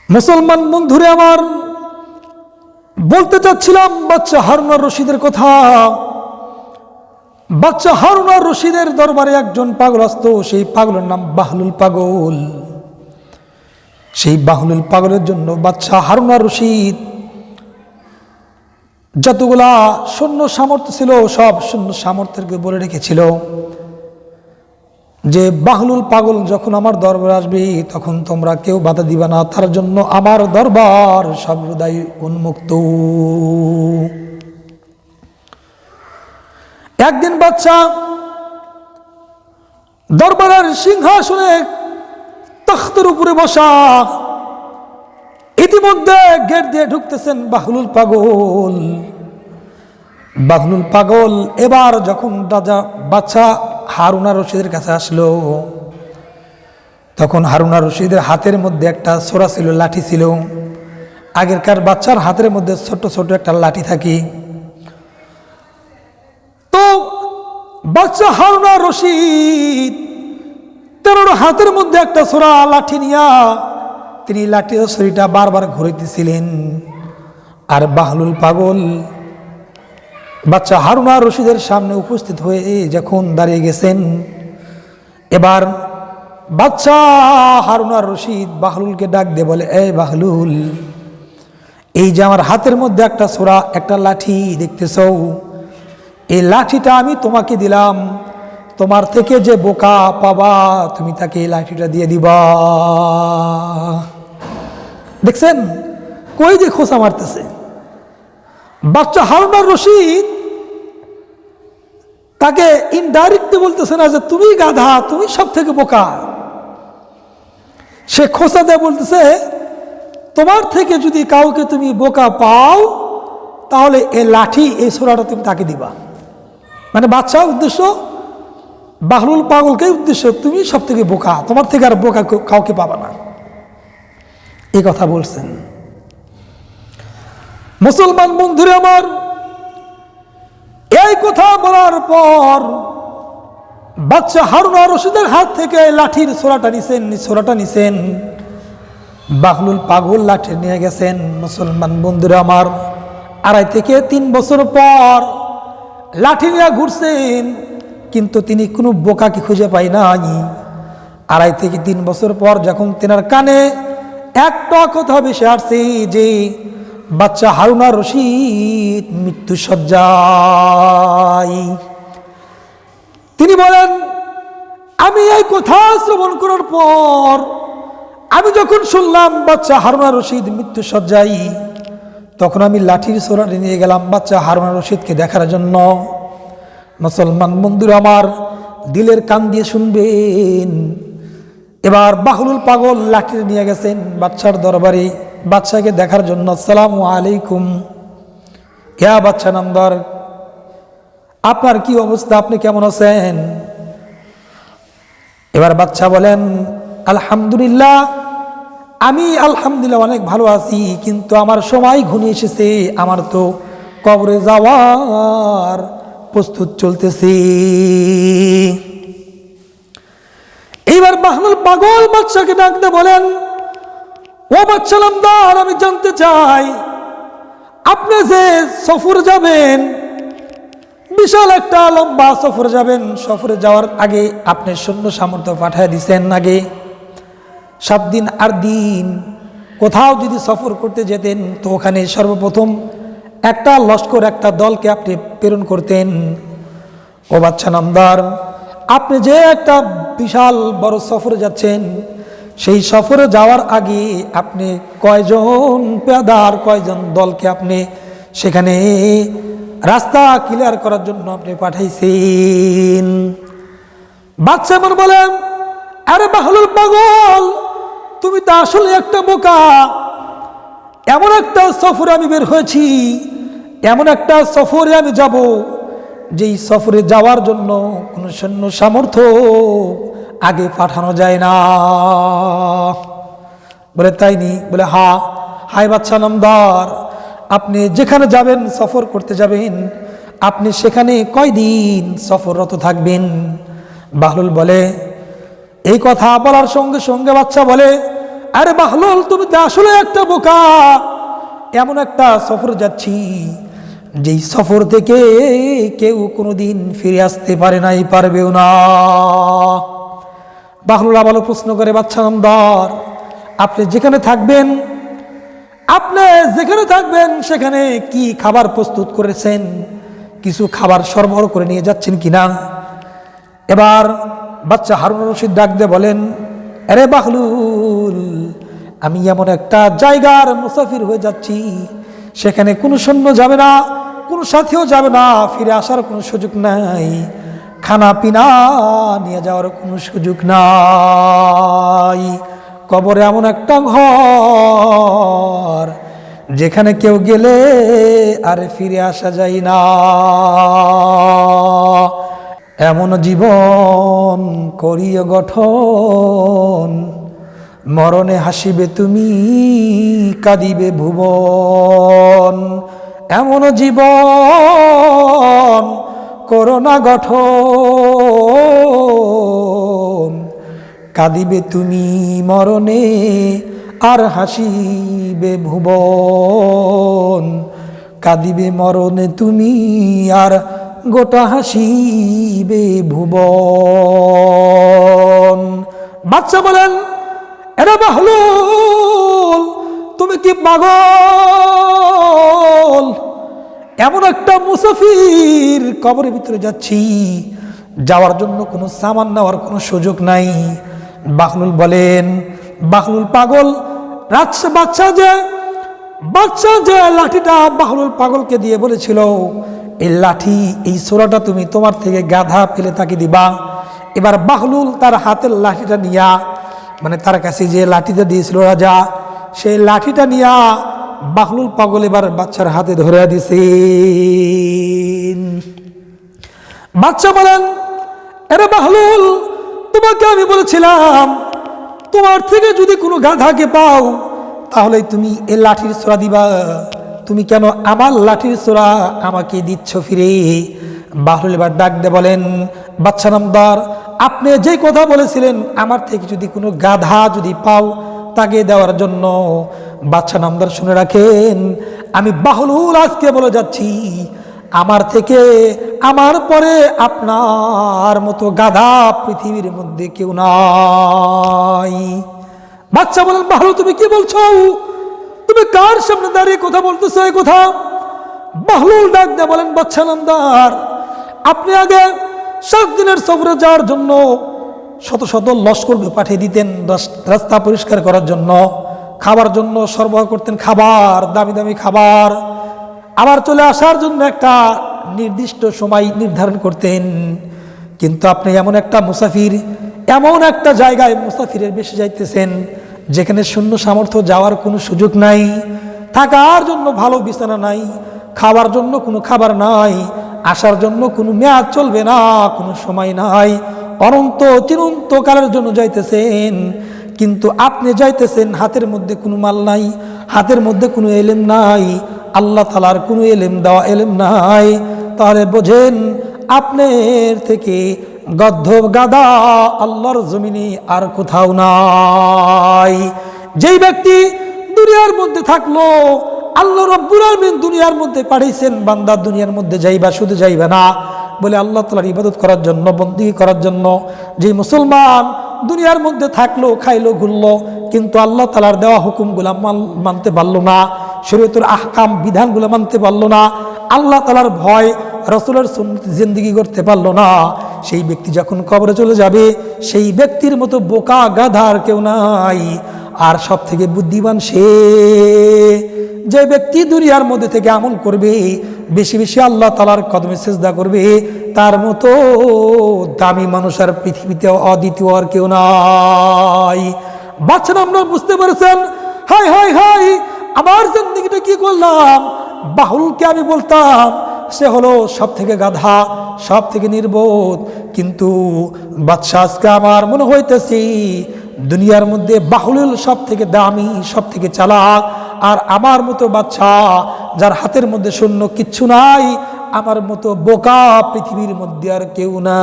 মুসলমান বন্ধুরে আমার, বলতে চাচ্ছিলাম বাচ্চা হারুন আর রশিদের কথা। বাচ্চা হারুন আর রশিদের দরবারে একজন পাগল আসত। সেই পাগলের নাম বাহলুল পাগল। সেই বাহলুল পাগলের জন্য বাচ্চা হারুন আর রশিদ যতগুলা সৈন্য সামর্থ্য ছিল সব সৈন্য সামর্থ্যকে বলে রেখেছিল যে বাহলুল পাগল যখন আমার দরবারে আসবে তখন তোমরা কেউ বাধা দিবা না, তার জন্য আমার দরবার সর্বদাই উন্মুক্ত। একদিন বাচ্চা দরবারের সিংহাসনে তখতের উপরে বসা, ইতিমধ্যে গেট দিয়ে ঢুকতেছেন বাহলুল পাগল। বাহলুল পাগল এবার যখন রাজা বাচ্চা হারুন আর রশিদের কাছে আসলো, তখন হারুন আর রশিদের হাতের মধ্যে একটা ছোরা ছিল, লাঠি ছিল। আগেরকার বাচ্চার হাতের মধ্যে ছোট ছোট একটা লাঠি থাকে। তো বাচ্চা হারুন আর রশিদ তার হাতের মধ্যে একটা ছোরা লাঠি নিয়া তিনি লাঠির ছড়িটা বারবার ঘুরাইতেছিলেন। আর বাহলুল পাগল বাচ্চা হারুন আর রশিদের সামনে উপস্থিত হয়ে যখন দাঁড়িয়ে গেছেন, এবার বাচ্চা হারুন আর রশিদ বাহলুলকে ডাক দিয়ে বলে, এই বাহলুল, এই যে আমার হাতের মধ্যে একটা ছোরা একটা লাঠি দেখতেছ, এই লাঠিটা আমি তোমাকে দিলাম, তোমার থেকে যে বোকা পাবা তুমি তাকে এই লাঠিটা দিয়ে দিবা। দেখছেন কই যে খোঁচা মারতেছে। বাচ্চা হারুন আর রশিদ তাকে ইনডাইরেক্টলি বলতেছে না যে তুমি গাধা, তুমি সব থেকে বোকা। সে খোঁচা দেয় বলতেছে, তোমার থেকে যদি কাউকে তুমি বোকা পাও তাহলে এই লাঠি এই ছোরাটা তুমি তাকে দিবা। মানে বাচ্চা উদ্দেশ্য, বাহলুল পাগলকে উদ্দেশ্য, তুমি সব থেকে বোকা, তোমার থেকে আর বোকা কাউকে পাবা না, এই কথা বলছেন। মুসলমান বন্ধুরা আমার, এই কথা বলার পর বাচ্চা হারুন আর রশিদের হাত থেকে লাঠির ছোরাটা নিছেন। বাহলুল পাগল লাঠি নিয়ে গেছেন। মুসলমান বন্ধুরা আমার, 2.5 থেকে 3 বছর পর লাঠি নিয়ে ঘুরছেন, কিন্তু তিনি কোনো বোকাকে খুঁজে পাই নাই। 2.5 থেকে 3 বছর পর যখন তেনার কানে একটা কথা ভেসে আসছে যে বাচ্চা হারুন আর রশিদ মৃত্যু শয্যায়, তিনি বলেন, আমি এই কথা শ্রবণ করার পর আমি যখন শুনলাম বাচ্চা হারুন আর রশিদ মৃত্যু শয্যায়, তখন আমি লাঠির ছোরাটি নিয়ে গেলাম বাচ্চা হারুন আর রশিদকে দেখার জন্য। মুসলমান বন্ধুরা আমার, দিলের কান দিয়ে শুনবেন। এবার বাহলুল পাগল লাঠি নিয়ে গেছেন বাচ্চার দরবারে বাচ্চাকে দেখার জন্য। আসসালামু আলাইকুম, ইয়া বাচ্চা নামদার, আপনার কি অবস্থা, আপনি কেমন আছেন? এবার বাচ্চা বলেন, আলহামদুলিল্লাহ, আমি আলহামদুলিল্লাহ অনেক ভালো আছি, কিন্তু আমার সময় ঘনিয়ে এসেছে, আমার তো কবরে যাওয়ার প্রস্তুত চলতেছে। এইবার বাহলুল পাগল বাচ্চাকে ডাকতে বলেন, ও বাচ্চা নামদার, আমি জানতে চাই আপনি যে সফর যাবেন, বিশাল একটা লম্বা সফর যাবেন, সফরে যাওয়ার আগে আপনি সৈন্য সামর্থ্য পাঠিয়ে দিচ্ছেন। আগে 7 দিন 8 দিন কোথাও যদি সফর করতে যেতেন তো ওখানে সর্বপ্রথম একটা লস্কর, একটা দলকে আপনি প্রেরণ করতেন। ও বাচ্চা নামদার, আপনি যে একটা বিশাল বড় সফরে যাচ্ছেন, সেই সফরে যাওয়ার আগে আপনি কয়জন পেয়াদার, কয়জন দলকে আপনি সেখানে রাস্তা ক্লিয়ার করার জন্য আপনি পাঠাইছেন? বাচ্চা এমন বলেন, আরে বাহলুল পাগল, তুমি তো আসলে একটা বোকা। এমন একটা সফরে আমি বের হয়েছি, এমন একটা সফরে আমি যাব যেই সফরে যাওয়ার জন্য কোনো সৈন্য সামর্থ্য আগে পাঠানো যায় না। বলে তাই নি? বলে হ্যাঁ। হাই বাচ্চা নামদার, আপনি যেখানে যাবেন, সফর করতে যাবেন, আপনি সেখানে কয়দিন সফররত থাকবেন? বাহলুল বলে, এই কথা বলার সঙ্গে সঙ্গে বাচ্চা বলে, আরে বাহলুল তুমি তো আসলে একটা বোকা, এমন একটা সফর যাচ্ছি যেই সফর থেকে কেউ কোনোদিন ফিরে আসতে পারে নাই, পারবেও না। বাহলুল আবার প্রশ্ন করে, বাদশা নামদার আপনি যেখানে থাকবেন সেখানে কি খাবার প্রস্তুত করেছেন, কিছু খাবার সরবরাহ করে নিয়ে যাচ্ছেন কিনা? এবার বাদশা হারুন রশিদ ডাক দিয়ে বলেন, আরে বাহলুল আমি এমন একটা জায়গার মুসাফির হয়ে যাচ্ছি, সেখানে কোনো সৈন্য যাবে না, কোনো সাথীও যাবে না, ফিরে আসার কোনো সুযোগ নাই, খানা পিনা নিয়ে যাওয়ার কোনো সুযোগ নাই। কবরে এমন একটা ঘর যেখানে কেউ গেলে আর ফিরে আসা যায় না। এমন জীবন করিও গঠন, মরণে হাসিবে তুমি কাঁদিবে ভুবন। এমন জীবন করোনা গঠন, কাঁদিবে তুমি মরণে আর হাসিবে ভুবন। কাঁদিবে মরণে তুমি আর গোটা হাসিবে ভুবন। বাদশা বলেন, এরা বাহলুল তুমি কি পাগল? এমন একটা মুসাফির কবরের ভিতরে যাচ্ছি, যাওয়ার জন্য কোনো সামান নেওয়ার কোনো সুযোগ নাই। বাহলুল বলেন, বাহলুল পাগল? বাদশা যে লাঠিটা বাহলুল পাগলকে দিয়ে বলেছিল, এই লাঠি এই ছোরাটা তুমি তোমার থেকে গাধা ফেলে তাকে দিবা। এবার বাহলুল তার হাতের লাঠিটা নিয়া, মানে তার কাছে যে লাঠিটা দিয়েছিল রাজা, সেই লাঠিটা নিয়া বাহলুল পাগল এবার বাচ্চার হাতে ধরে দিছে। বাচ্চা বলেন, আরে বাহলুল তোমাকে আমি বলেছিলাম তোমার থেকে যদি কোনো গাধাকে পাও তাহলে তুমি এ লাঠির ছোরা দিবা, তুমি কেন আমার লাঠির ছোরা আমাকে দিচ্ছ ফিরে? বাহলুল এবার ডাক দে বলেন, বাদশা নামদার আপনি যে কথা বলেছিলেন আমার থেকে যদি কোনো গাধা যদি পাও তাকে দেওয়ার জন্য, বাদশা নামদার শুনে রাখেন আমি বাহলুল আজকে বলে যাচ্ছি আমার থেকে আমার পরে আপনার মতো গাধা পৃথিবীর মধ্যে কেউ নাই। বাদশা বলেন, বাহলুল তুমি কি বলছো? তুমি কার সামনে দাঁড়িয়ে কথা বলতেছো এই কথা? বাহলুল ডাক দিয়ে বলেন, বাদশা নামদার আপনি আগে 7 দিনের সফরে যাওয়ার জন্য শত শত লস্কর পাঠিয়ে দিতেন রাস্তা পরিষ্কার করার জন্য, খাবার জন্য সরবরাহ করতেন, খাবার দামি দামি খাবার, আবার চলে আসার জন্য একটা নির্দিষ্ট সময় নির্ধারণ করতেন। কিন্তু আপনি এমন একটা মুসাফির, এমন একটা জায়গায় মুসাফিরের বেশি যাইতেছেন যেখানে শূন্য সামর্থ্য যাওয়ার কোনো সুযোগ নাই, থাকার জন্য ভালো বিছানা নাই, খাওয়ার জন্য কোনো খাবার নাই, আসার জন্য কোনো মেয়াদ চলবে না, কোনো সময় নাই, অনন্ত চিরন্তকালের জন্য যাইতেছেন। কিন্তু আপনি যাইতেছেন হাতের মধ্যে কোনো মাল নাই, হাতের মধ্যে কোনো এলেম নাই, আল্লাহ তাআলার কোনো এলেম দেওয়া এলেম নাই। তাহলে বোঝেন আপনার থেকে গদ্ধ গাদা আল্লাহর জমিনে আর কোথাও নাই। যেই ব্যক্তি দুনিয়ার মধ্যে থাকলো, আল্লাহ রাব্বুল আলামিন দুনিয়ার মধ্যে পাঠাইছেন বান্দা দুনিয়ার মধ্যে যাইবা, শুধু যাইবা না বলে আল্লাহ তাআলার ইবাদত করার জন্য, বন্দেগী করার জন্য। যেই মুসলমান দুনিয়ার মধ্যে থাকলো, খাইলো, ঘুরলো, কিন্তু আল্লাহ তাআলার দেওয়া হুকুমগুলা মানতে পারলো না, শরীয়তের আহকাম বিধানগুলো মানতে পারলো না, আল্লাহ তাআলার ভয় রাসূলের সুন্নাত জিন্দেগি করতে পারলো না, সেই ব্যক্তি যখন কবরে চলে যাবে সেই ব্যক্তির মতো বোকা গাধার কেউ নাই। আর সব থেকে বুদ্ধিমান সে যে ব্যক্তি দুনিয়ার মধ্যে থেকে আমল করবে, বেশি বেশি আল্লাহ তাআলার কদমে সিজদা করবে, তার মতো দামি মানুষ আর পৃথিবীতে অদ্বিতীয় আর কেউ নাই। বাচ্চা আপনারা বুঝতে পেরেছেন? হাই হাই হাই আমার জিন্দেগিটা কি করলাম! বাহলুলকে আমি বলতাম সে হলো সব থেকে গাধা, সব থেকে নির্বোধ, কিন্তু বাদশা আজকে আমার মনে হইতেছি দুনিয়ার মধ্যে বাহলুল সব থেকে দামি, সব থেকে চালাক, আর আমার মতো বাদশা যার হাতের মধ্যে শূন্য কিচ্ছু নাই, আমার মতো বোকা পৃথিবীর মধ্যে আর কেউ না।